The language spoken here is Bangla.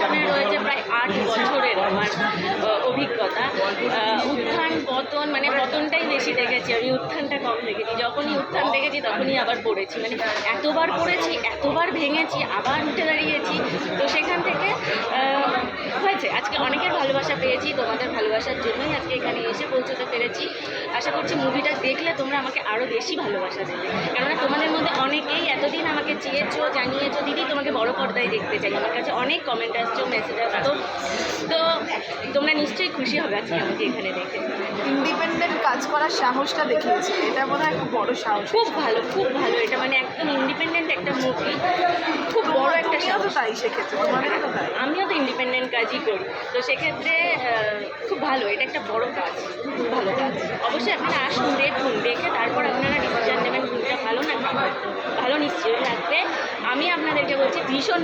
পেছনে রয়েছে প্রায় 8 বছরের আমার অভিজ্ঞতা। উত্থান পতন, মানে পতনটাই বেশি দেখেছি আমি, উত্থানটা কম দেখেছি। যখনই উত্থান দেখেছি তখনই আবার পড়েছি, মানে এতবার পড়েছি, এতবার ভেঙেছি, আবার উঠে দাঁড়িয়েছি। তো সেখান থেকে হয়েছে আজকে অনেকের ভালোবাসা পেয়েছি, তোমাদের ভালোবাসার জন্যই আজকে এখানে এসে পৌঁছতে পেরেছি। আশা করছি মুভিটা দেখলে তোমরা আমাকে আরও বেশি ভালোবাসা দেবে, কেননা তোমাদের মধ্যে অনেকেই এতদিন আমাকে চেয়েছো, জানিয়েছো দিদি তোমাকে বড় পর্দায় দেখতে চাই। আমার কাছে অনেক কমেন্ট আসছে, মেসেজ আসতো। তো তোমরা নিশ্চয়ই খুশি হবে আজকে আমাকে এখানে দেখে। ইন্ডিপেন্ডেন্ট কাজ করার সাহসটা দেখিয়েছে, এটা মনে হয় খুব বড় সাহস। খুব ভালো, খুব ভালো। এটা মানে একদম ইন্ডিপেন্ডেন্ট একটা মুভি, খুব বড় একটা সাহস। তাই সেক্ষেত্রে তোমাদেরও তো তাই। আমিও তো ইন্ডিপেন্ডেন্ট কাজই করি, তো সেক্ষেত্রে খুব ভালো, এটা একটা বড় কাজ, খুব ভালো কাজ। অবশ্যই আপনারা আসুন, দেখুন, দেখে তারপর আপনারা ডিসিশন নেবেন কোনটা ভালো না খারাপ। ভালো নিশ্চয়ই লাগবে। আমি আপনাদেরকে বলছি ভীষণ